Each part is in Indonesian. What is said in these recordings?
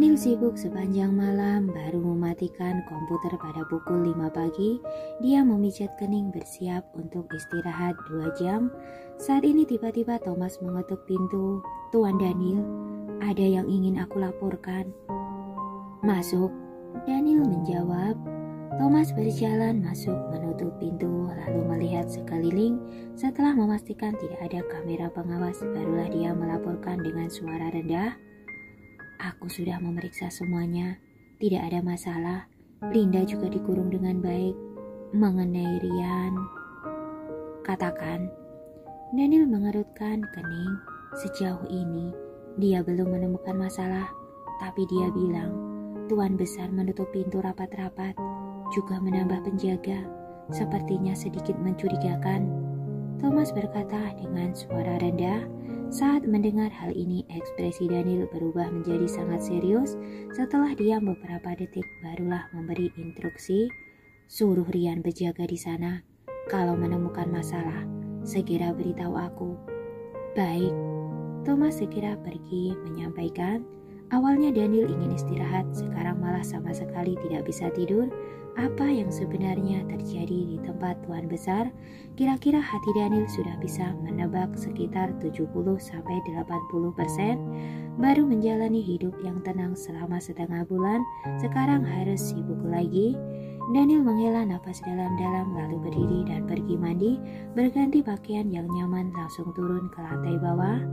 Daniel sibuk sepanjang malam, baru mematikan komputer pada pukul 5 pagi. Dia memijat kening bersiap untuk istirahat 2 jam. Saat ini tiba-tiba Thomas mengetuk pintu. "Tuan Daniel, ada yang ingin aku laporkan." "Masuk," Daniel menjawab. Thomas berjalan masuk, menutup pintu, lalu melihat sekeliling. Setelah memastikan tidak ada kamera pengawas, barulah dia melaporkan dengan suara rendah, "Aku sudah memeriksa semuanya, tidak ada masalah. Linda juga dikurung dengan baik. Mengenai Rian..." "Katakan." Daniel mengerutkan kening. Sejauh ini, dia belum menemukan masalah. Tapi dia bilang, Tuan Besar menutup pintu rapat-rapat, juga menambah penjaga. Sepertinya sedikit mencurigakan. Thomas berkata dengan suara rendah. Saat mendengar hal ini, ekspresi Daniel berubah menjadi sangat serius. Setelah diam beberapa detik, barulah memberi instruksi, "Suruh Rian berjaga di sana. Kalau menemukan masalah, segera beritahu aku." "Baik." Thomas segera pergi menyampaikan. Awalnya Daniel ingin istirahat, sekarang malah sama sekali tidak bisa tidur. Apa yang sebenarnya terjadi di tempat Tuan Besar? Kira-kira hati Daniel sudah bisa menebak sekitar 70-80%. Baru menjalani hidup yang tenang selama setengah bulan, sekarang harus sibuk lagi. Daniel menghela nafas dalam-dalam, lalu berdiri dan pergi mandi, berganti pakaian yang nyaman, langsung turun ke lantai bawah.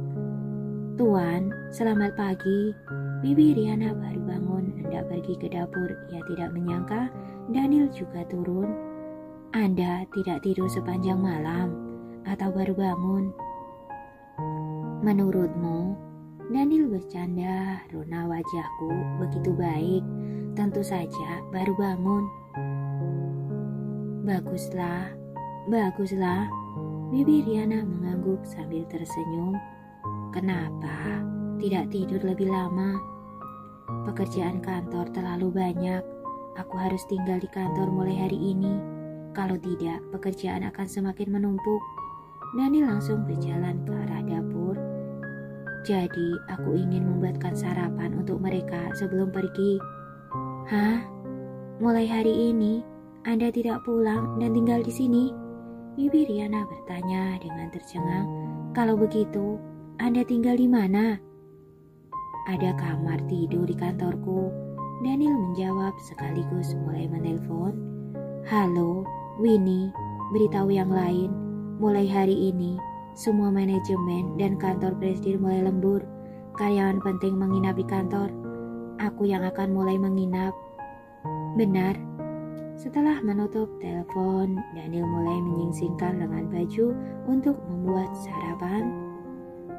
"Tuan, selamat pagi." Bibi Riana baru bangun, hendak pergi ke dapur. Ia tidak menyangka Daniel juga turun. "Anda tidak tidur sepanjang malam atau baru bangun?" "Menurutmu?" Daniel bercanda. "Rona wajahku begitu baik. Tentu saja baru bangun." Baguslah." Bibi Riana mengangguk sambil tersenyum. "Kenapa tidak tidur lebih lama?" "Pekerjaan kantor terlalu banyak. Aku harus tinggal di kantor mulai hari ini. Kalau tidak, pekerjaan akan semakin menumpuk." Daniel langsung berjalan ke arah dapur. "Jadi, aku ingin membuatkan sarapan untuk mereka sebelum pergi." "Hah? Mulai hari ini, Anda tidak pulang dan tinggal di sini?" Bibi Riana bertanya dengan tercengang. "Kalau begitu, Anda tinggal di mana?" "Ada kamar tidur di kantorku." Daniel menjawab sekaligus mulai menelpon. "Halo, Winnie, beritahu yang lain. Mulai hari ini, semua manajemen dan kantor presiden mulai lembur. Karyawan penting menginap di kantor. Aku yang akan mulai menginap." "Benar." Setelah menutup telepon, Daniel mulai menyingsingkan lengan baju untuk membuat sarapan.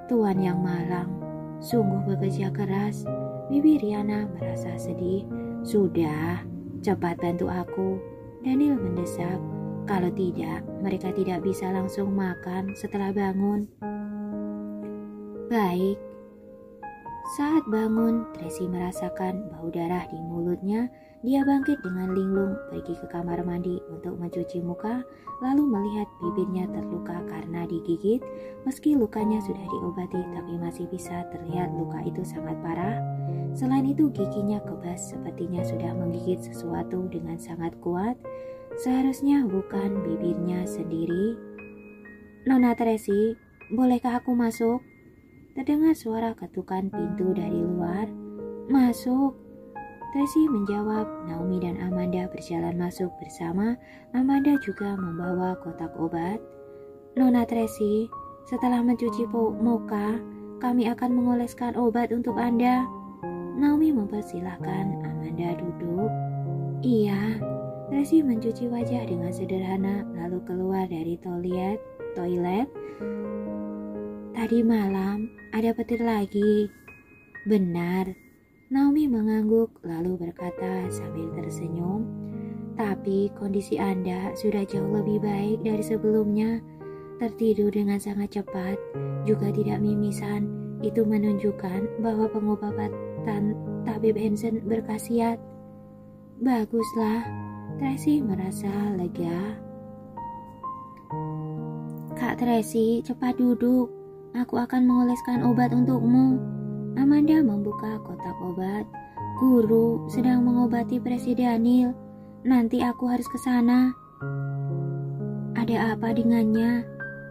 "Tuan yang malang, sungguh bekerja keras." Bibi Riana merasa sedih. "Sudah, cepat bantu aku." Daniel mendesak. "Kalau tidak, mereka tidak bisa langsung makan setelah bangun." "Baik." Saat bangun, Tracy merasakan bau darah di mulutnya. Dia bangkit dengan linglung, pergi ke kamar mandi untuk mencuci muka, lalu melihat bibirnya terluka karena digigit. Meski lukanya sudah diobati, tapi masih bisa terlihat luka itu sangat parah. Selain itu, giginya kebas, sepertinya sudah menggigit sesuatu dengan sangat kuat. Seharusnya bukan bibirnya sendiri. "Nona Tracy, bolehkah aku masuk?" Terdengar suara ketukan pintu dari luar. "Masuk." Tracy menjawab. Naomi dan Amanda berjalan masuk bersama. Amanda juga membawa kotak obat. "Nona Tracy, setelah mencuci muka, kami akan mengoleskan obat untuk Anda." Naomi mempersilahkan Amanda duduk. "Iya." Tracy mencuci wajah dengan sederhana, lalu keluar dari toilet. "Tadi malam ada petir lagi." "Benar." Naomi mengangguk lalu berkata sambil tersenyum, "Tapi kondisi Anda sudah jauh lebih baik dari sebelumnya. Tertidur dengan sangat cepat, juga tidak mimisan. Itu menunjukkan bahwa pengobatan tabib Hansen berkhasiat." "Baguslah." Tracy merasa lega. "Kak Tracy, cepat duduk. Aku akan mengoleskan obat untukmu." Amanda membuka kotak obat. Guru sedang mengobati Presiden Daniel. Nanti aku harus ke sana. Ada apa dengannya?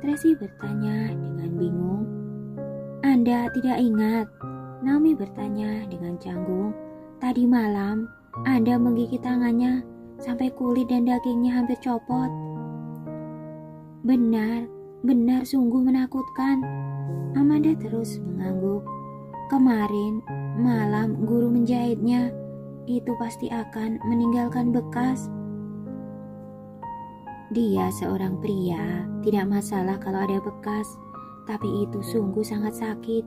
Tracy bertanya dengan bingung. Anda tidak ingat? Naomi bertanya dengan canggung. Tadi malam Anda menggigit tangannya sampai kulit dan dagingnya hampir copot. Benar sungguh menakutkan. Amanda terus mengangguk. Kemarin malam guru menjahitnya. Itu pasti akan meninggalkan bekas. Dia seorang pria, tidak masalah kalau ada bekas, tapi itu sungguh sangat sakit.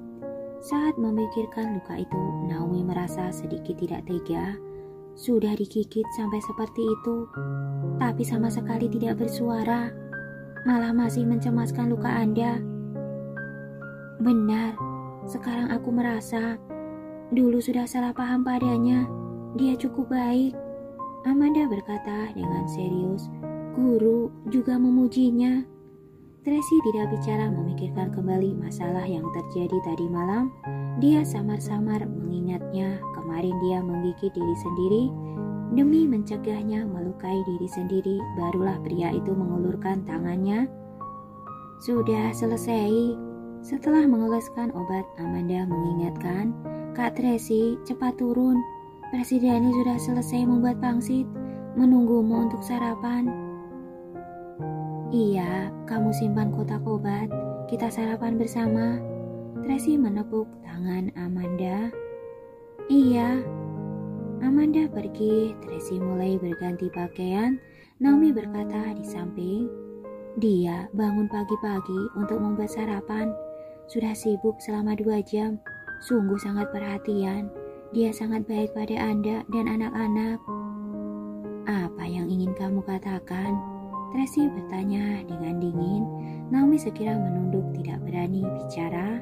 Saat memikirkan luka itu, Naomi merasa sedikit tidak tega. Sudah digigit sampai seperti itu, tapi sama sekali tidak bersuara. Malah masih mencemaskan luka Anda. Benar, sekarang aku merasa dulu sudah salah paham padanya. Dia cukup baik. Amanda berkata dengan serius. Guru juga memujinya. Tracy tidak bicara memikirkan kembali masalah yang terjadi tadi malam. Dia samar-samar mengingatnya kemarin dia menggigit diri sendiri. Demi mencegahnya melukai diri sendiri, barulah pria itu mengulurkan tangannya. Sudah selesai. Setelah mengoleskan obat, Amanda mengingatkan, Kak Tracy, cepat turun. Presiden sudah selesai membuat pangsit, menunggumu untuk sarapan. Iya, kamu simpan kotak obat, kita sarapan bersama. Tracy menepuk tangan Amanda. Iya. Amanda pergi, Tracy mulai berganti pakaian. Naomi berkata di samping, dia bangun pagi-pagi untuk membuat sarapan. Sudah sibuk selama 2 jam, sungguh sangat perhatian. Dia sangat baik pada Anda dan anak-anak. Apa yang ingin kamu katakan? Tracy bertanya dengan dingin. Naomi sekira menunduk tidak berani bicara.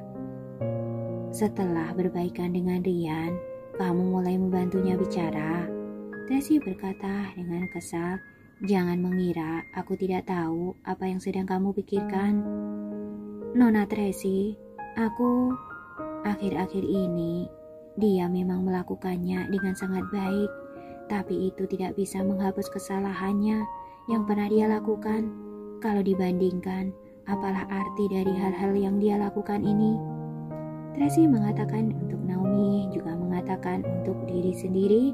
Setelah berbaikan dengan Ryan, kamu mulai membantunya bicara. Tracy berkata dengan kesal. Jangan mengira aku tidak tahu apa yang sedang kamu pikirkan. Nona Tracy, aku akhir-akhir ini dia memang melakukannya dengan sangat baik, tapi itu tidak bisa menghapus kesalahannya yang pernah dia lakukan. Kalau dibandingkan, apalah arti dari hal-hal yang dia lakukan ini? Tracy mengatakan untuk Naomi, juga mengatakan untuk diri sendiri.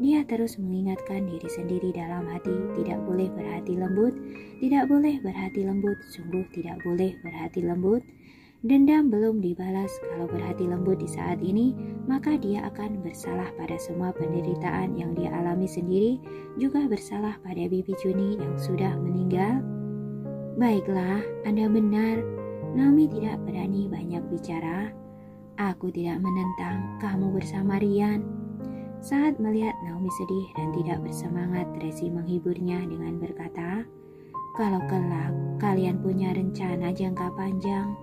Dia terus mengingatkan diri sendiri dalam hati, tidak boleh berhati lembut, tidak boleh berhati lembut, sungguh tidak boleh berhati lembut. Dendam belum dibalas. Kalau berhati lembut di saat ini, maka dia akan bersalah pada semua penderitaan yang dia alami sendiri, juga bersalah pada bibi Juni yang sudah meninggal. Baiklah, Anda benar. Naomi tidak berani banyak bicara. Aku tidak menentang kamu bersama Ryan. Saat melihat Naomi sedih dan tidak bersemangat, Tracy menghiburnya dengan berkata, kalau kelak kalian punya rencana jangka panjang,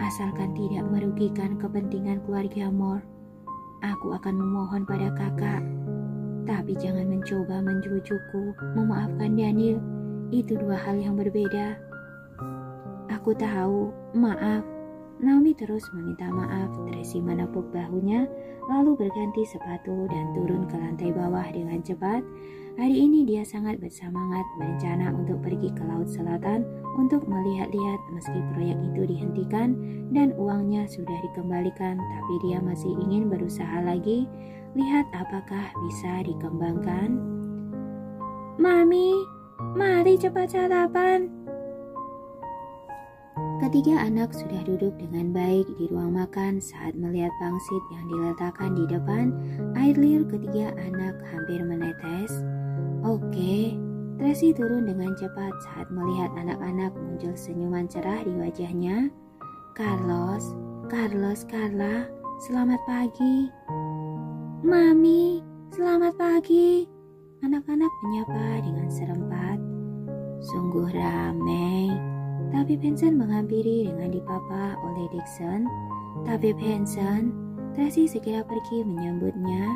asalkan tidak merugikan kepentingan keluarga Moore, aku akan memohon pada kakak. Tapi jangan mencoba menjujukku memaafkan Daniel. Itu 2 hal yang berbeda. Aku tahu, maaf. Naomi terus meminta maaf. Tracy menepuk bahunya, lalu berganti sepatu dan turun ke lantai bawah dengan cepat. Hari ini dia sangat bersemangat, berencana untuk pergi ke Laut Selatan untuk melihat-lihat meski proyek itu dihentikan dan uangnya sudah dikembalikan, tapi dia masih ingin berusaha lagi, lihat apakah bisa dikembangkan. Mami, mari cepat sarapan. Ketiga anak sudah duduk dengan baik di ruang makan saat melihat pangsit yang diletakkan di depan. Air liur ketiga anak hampir menetes. Oke, Tracy turun dengan cepat saat melihat anak-anak muncul senyuman cerah di wajahnya. Carlos, Carla, selamat pagi. Mami, selamat pagi. Anak-anak menyapa dengan serempat. Sungguh ramai. Tapi Benson menghampiri dengan dipapa oleh Dixon. Tapi Benson, Tracy segera pergi menyambutnya.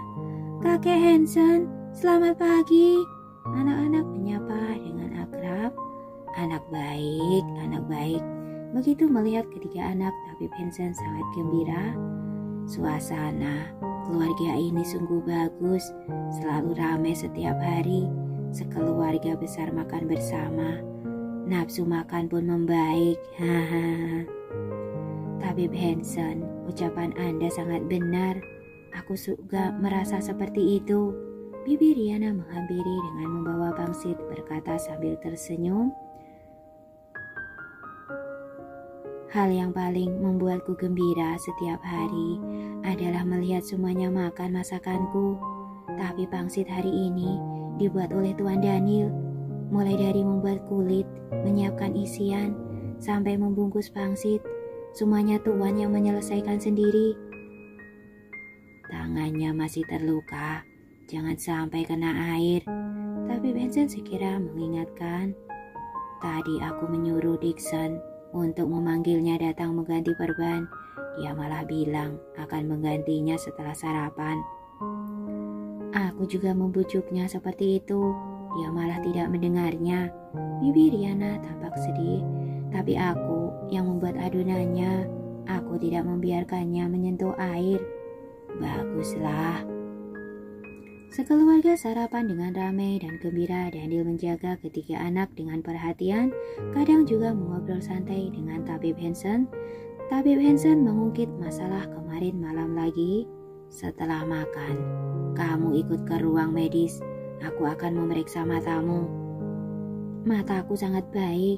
Kakek Hanson, selamat pagi. Anak-anak menyapa dengan akrab. Anak baik, anak baik. Begitu melihat ketiga anak, tapi Benson sangat gembira. keluarga ini sungguh bagus, selalu ramai setiap hari. Sekeluarga besar makan bersama, nafsu makan pun membaik. Hahaha. Tabib Hansen, ucapan Anda sangat benar. Aku juga merasa seperti itu. Bibi Riana menghampiri dengan membawa pangsit, berkata sambil tersenyum. Hal yang paling membuatku gembira setiap hari adalah melihat semuanya makan masakanku. Tapi pangsit hari ini dibuat oleh Tuan Daniel. Mulai dari membuat kulit, menyiapkan isian, sampai membungkus pangsit, semuanya Tuan yang menyelesaikan sendiri. Tangannya masih terluka, jangan sampai kena air. Tapi Benson sekira mengingatkan, tadi aku menyuruh Dixon untuk memanggilnya datang mengganti perban. Dia malah bilang akan menggantinya setelah sarapan. Aku juga membujuknya seperti itu. Dia malah tidak mendengarnya. Bibi Riana tampak sedih. Tapi aku yang membuat adonannya. Aku tidak membiarkannya menyentuh air. Baguslah. Sekeluarga sarapan dengan ramai dan gembira. Daniel menjaga ketiga anak dengan perhatian. Kadang juga mengobrol santai dengan Tabib Hansen. Tabib Hansen mengungkit masalah kemarin malam lagi. Setelah makan, kamu ikut ke ruang medis. Aku akan memeriksa matamu. Mataku sangat baik.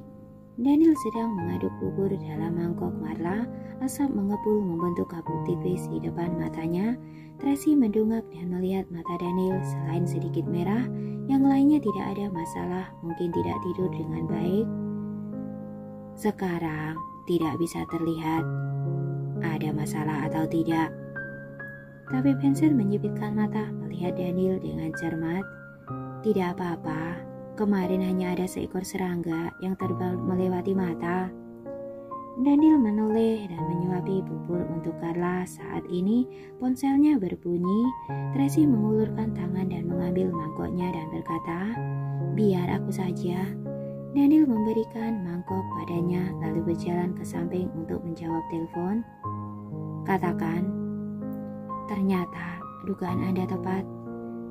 Daniel sedang mengaduk bubur dalam mangkok Marla. Asap mengepul membentuk kabut tipis di depan matanya. Tracy mendongak dan melihat mata Daniel. Selain sedikit merah, yang lainnya tidak ada masalah. Mungkin tidak tidur dengan baik. Sekarang tidak bisa terlihat ada masalah atau tidak. Tapi Hansen menyipitkan mata melihat Daniel dengan cermat. Tidak apa-apa, kemarin hanya ada seekor serangga yang terbang melewati mata. Daniel menoleh dan menyuapi bubur untuk Carla. Saat ini ponselnya berbunyi. Tracy mengulurkan tangan dan mengambil mangkoknya dan berkata, biar aku saja. Daniel memberikan mangkok padanya lalu berjalan ke samping untuk menjawab telepon. Katakan, ternyata dugaan Anda tepat.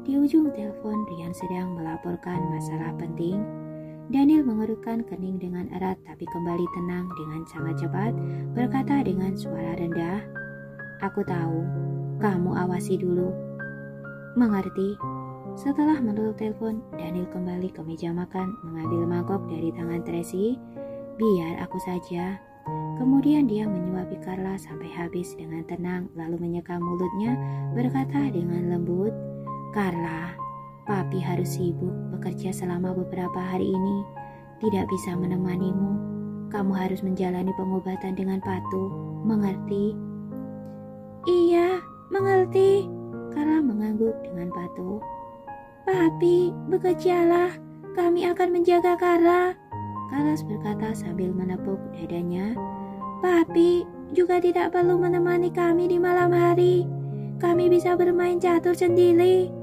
Di ujung telepon Rian sedang melaporkan masalah penting. Daniel mengerutkan kening dengan erat tapi kembali tenang dengan sangat cepat, berkata dengan suara rendah, aku tahu, kamu awasi dulu. Mengerti? Setelah menutup telepon, Daniel kembali ke meja makan, mengambil mangkok dari tangan Tracy. Biar aku saja. Kemudian dia menyuapi Carla sampai habis dengan tenang, lalu menyeka mulutnya, berkata dengan lembut, Carla, Papi harus sibuk bekerja selama beberapa hari ini. Tidak bisa menemanimu. Kamu harus menjalani pengobatan dengan patuh. Mengerti? Iya, mengerti. Carla mengangguk dengan patuh. Papi, bekerjalah. Kami akan menjaga Carla. Carlos berkata sambil menepuk dadanya. Papi juga tidak perlu menemani kami di malam hari. Kami bisa bermain catur sendiri.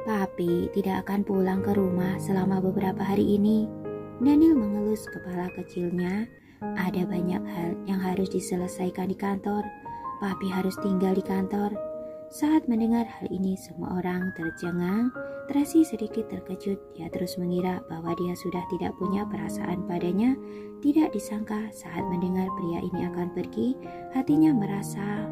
Papi tidak akan pulang ke rumah selama beberapa hari ini. Daniel mengelus kepala kecilnya. Ada banyak hal yang harus diselesaikan di kantor. Papi harus tinggal di kantor. Saat mendengar hal ini semua orang tercengang. Tracy sedikit terkejut. Dia terus mengira bahwa dia sudah tidak punya perasaan padanya. Tidak disangka saat mendengar pria ini akan pergi, hatinya merasa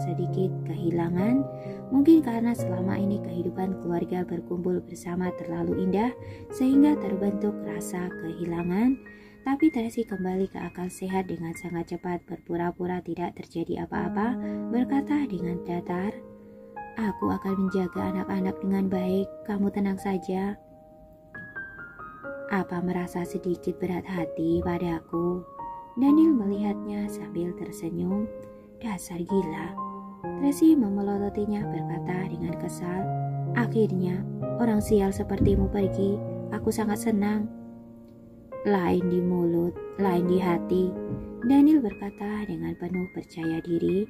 sedikit kehilangan. Mungkin karena selama ini kehidupan keluarga berkumpul bersama terlalu indah sehingga terbentuk rasa kehilangan. Tapi Tracy kembali ke akal sehat dengan sangat cepat, berpura-pura tidak terjadi apa-apa, berkata dengan datar, aku akan menjaga anak-anak dengan baik, kamu tenang saja. Apa merasa sedikit berat hati padaku? Daniel melihatnya sambil tersenyum. Dasar gila. Tracy memelototinya berkata dengan kesal. Akhirnya, orang sial sepertimu pergi. Aku sangat senang. Lain di mulut, lain di hati. Daniel berkata dengan penuh percaya diri.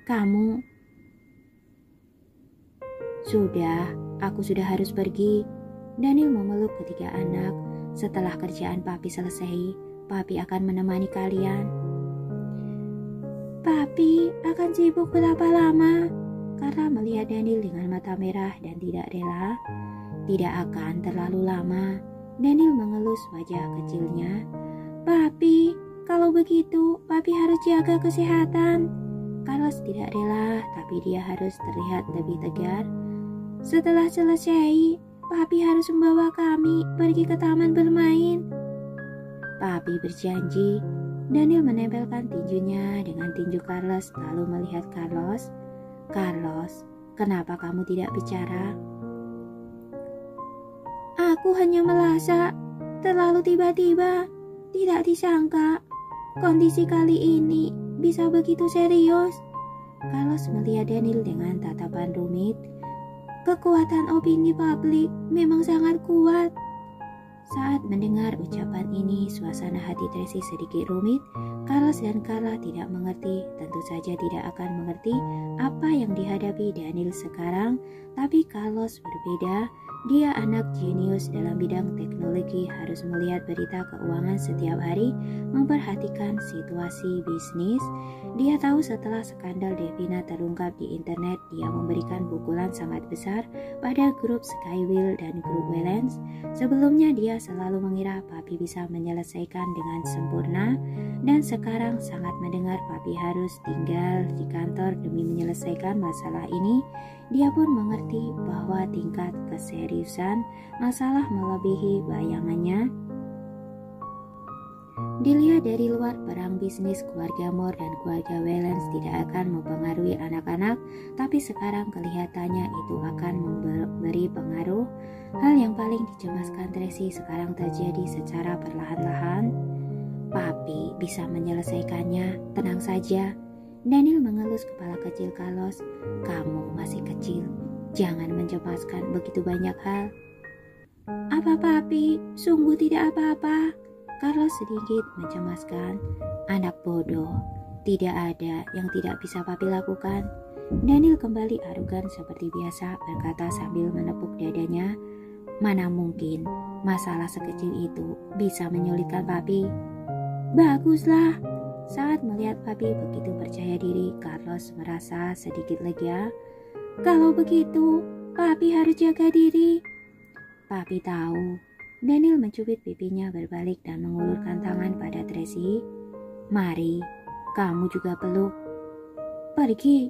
Kamu... Sudah, aku sudah harus pergi. Daniel memeluk ketiga anak. Setelah kerjaan Papi selesai, Papi akan menemani kalian. Papi akan sibuk berapa lama? Carla melihat Daniel dengan mata merah dan tidak rela. Tidak akan terlalu lama. Daniel mengelus wajah kecilnya. Papi, kalau begitu papi harus jaga kesehatan. Carlos tidak rela, tapi dia harus terlihat lebih tegar. Setelah selesai, papi harus membawa kami pergi ke taman bermain. Papi berjanji. Daniel menempelkan tinjunya dengan tinju Carlos lalu melihat Carlos. Carlos, kenapa kamu tidak bicara? Aku hanya merasa terlalu tiba-tiba. Tidak disangka kondisi kali ini bisa begitu serius. Carlos melihat Daniel dengan tatapan rumit. Kekuatan opini publik memang sangat kuat. Saat mendengar ucapan ini, suasana hati Tracy sedikit rumit. Carlos dan Carla tidak mengerti, tentu saja tidak akan mengerti apa yang dihadapi Daniel sekarang. Tapi Carlos berbeda. Dia anak jenius dalam bidang teknologi, harus melihat berita keuangan setiap hari, memperhatikan situasi bisnis. Dia tahu setelah skandal Devina terungkap di internet, dia memberikan pukulan sangat besar pada grup Skywheel dan grup Wellens. Sebelumnya dia selalu mengira papi bisa menyelesaikan dengan sempurna, dan sekarang sangat mendengar papi harus tinggal di kantor demi menyelesaikan masalah ini. Dia pun mengerti bahwa tingkat keseriusan masalah melebihi bayangannya. Dilihat dari luar, perang bisnis keluarga Moore dan keluarga Wellens tidak akan mempengaruhi anak-anak, tapi sekarang kelihatannya itu akan memberi pengaruh. Hal yang paling dicemaskan Tracy sekarang terjadi secara perlahan-lahan. Papi bisa menyelesaikannya, tenang saja. Daniel mengelus kepala kecil Carlos. Kamu masih kecil, jangan mencemaskan begitu banyak hal. Apa papi, sungguh tidak apa-apa. Carlos sedikit mencemaskan. Anak bodoh, tidak ada yang tidak bisa papi lakukan. Daniel kembali arogan seperti biasa, berkata sambil menepuk dadanya. Mana mungkin masalah sekecil itu bisa menyulitkan papi. Baguslah. Saat melihat papi begitu percaya diri, Carlos merasa sedikit lega. Kalau begitu, papi harus jaga diri. Papi tahu. Daniel mencubit pipinya berbalik dan mengulurkan tangan pada Tracy. Mari, kamu juga peluk. Pergi.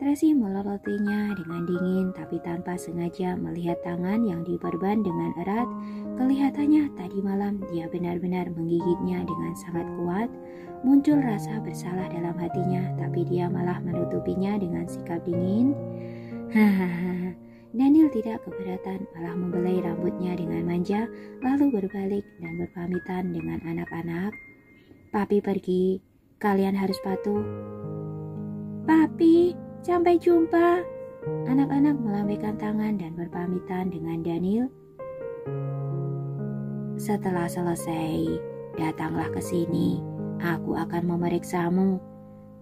Tracy melorotinya dengan dingin, tapi tanpa sengaja melihat tangan yang diperban dengan erat. Kelihatannya tadi malam dia benar-benar menggigitnya dengan sangat kuat. Muncul rasa bersalah dalam hatinya, tapi dia malah menutupinya dengan sikap dingin. Hahaha. Daniel tidak keberatan, malah membelai rambutnya dengan manja, lalu berbalik dan berpamitan dengan anak-anak. Papi pergi, kalian harus patuh. Papi, sampai jumpa. Anak-anak melambaikan tangan dan berpamitan dengan Daniel. Setelah selesai, datanglah ke sini. Aku akan memeriksamu.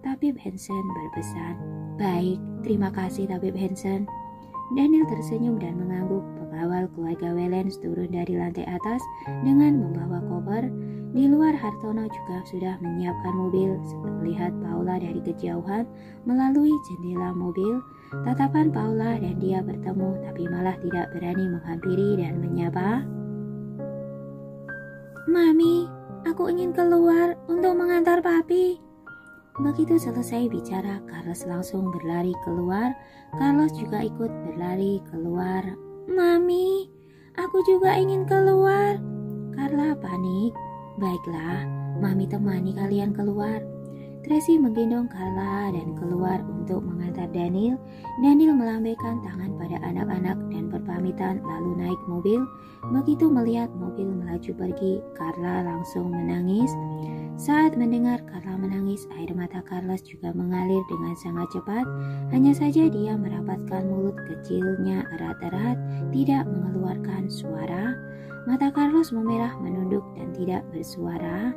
Tabib Hansen berpesan. Baik, terima kasih Tabib Hansen. Daniel tersenyum dan mengangguk. Pengawal keluarga Wellens turun dari lantai atas dengan membawa koper. Di luar, Hartono juga sudah menyiapkan mobil. Melihat Paula dari kejauhan melalui jendela mobil, tatapan Paula dan dia bertemu, tapi malah tidak berani menghampiri dan menyapa. Mami, aku ingin keluar untuk mengantar papi. Begitu selesai bicara, Carlos langsung berlari keluar. Carlos juga ikut berlari keluar. Mami, aku juga ingin keluar. Carla panik. Baiklah, Mami temani kalian keluar. Tracy menggendong Carla dan keluar untuk mengantar Daniel. Daniel melambaikan tangan pada anak-anak dan berpamitan lalu naik mobil. Begitu melihat mobil melaju pergi, Carla langsung menangis. Saat mendengar Carla menangis, air mata Carlos juga mengalir dengan sangat cepat. Hanya saja dia merapatkan mulut kecilnya erat-erat, tidak mengeluarkan suara. Mata Carlos memerah, menunduk dan tidak bersuara.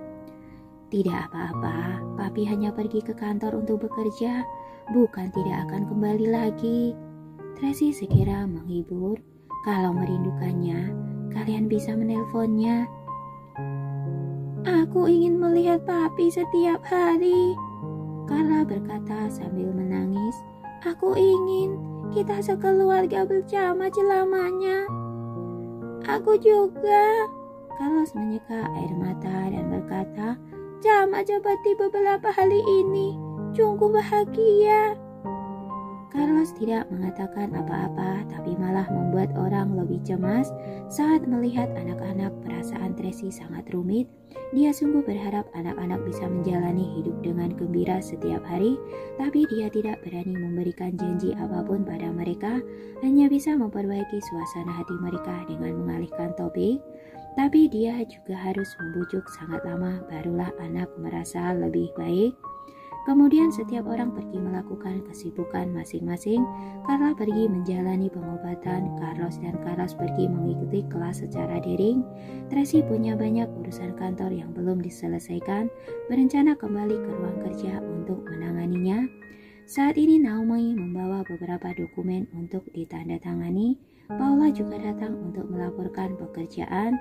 Tidak apa-apa, papi hanya pergi ke kantor untuk bekerja, bukan tidak akan kembali lagi. Tracy sekira menghibur. Kalau merindukannya, kalian bisa menelponnya. Aku ingin melihat papi setiap hari. Carla berkata sambil menangis, "Aku ingin kita sekeluarga bersama selamanya." "Aku juga." Carlos menyeka air mata dan berkata, "Sama seperti beberapa hari ini, sungguh bahagia." Carlos tidak mengatakan apa-apa, tapi malah membuat orang lebih cemas saat melihat anak-anak. Perasaan Tracy sangat rumit. Dia sungguh berharap anak-anak bisa menjalani hidup dengan gembira setiap hari, tapi dia tidak berani memberikan janji apapun pada mereka, hanya bisa memperbaiki suasana hati mereka dengan mengalihkan topik. Tapi dia juga harus membujuk sangat lama, barulah anak merasa lebih baik. Kemudian setiap orang pergi melakukan kesibukan masing-masing. Carla pergi menjalani pengobatan, Carlos pergi mengikuti kelas secara daring. Tracy punya banyak urusan kantor yang belum diselesaikan, berencana kembali ke ruang kerja untuk menanganinya. Saat ini Naomi membawa beberapa dokumen untuk ditandatangani. Paula juga datang untuk melaporkan pekerjaan.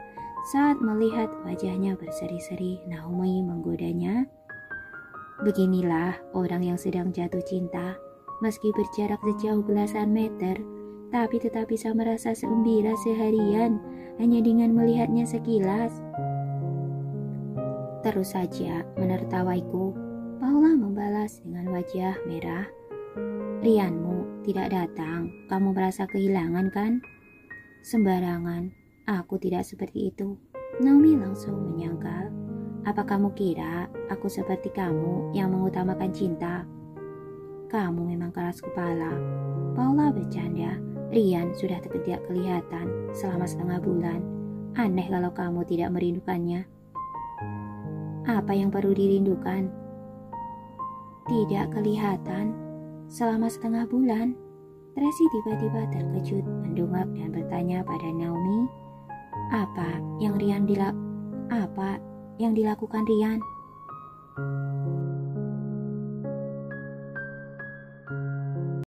Saat melihat wajahnya berseri-seri, Naomi menggodanya. "Beginilah orang yang sedang jatuh cinta, meski berjarak sejauh belasan meter, tapi tetap bisa merasa gembira seharian hanya dengan melihatnya sekilas." "Terus saja menertawaiku," Paula membalas dengan wajah merah. "Rianmu tidak datang, kamu merasa kehilangan kan?" "Sembarangan, aku tidak seperti itu," Naomi langsung menyangkal. "Apa kamu kira aku seperti kamu yang mengutamakan cinta?" "Kamu memang keras kepala," Paula bercanda. "Rian sudah tidak kelihatan selama setengah bulan. Aneh kalau kamu tidak merindukannya." "Apa yang perlu dirindukan?" "Tidak kelihatan selama setengah bulan." Tracy tiba-tiba terkejut, mendongak dan bertanya pada Naomi, "Apa yang dilakukan Rian?"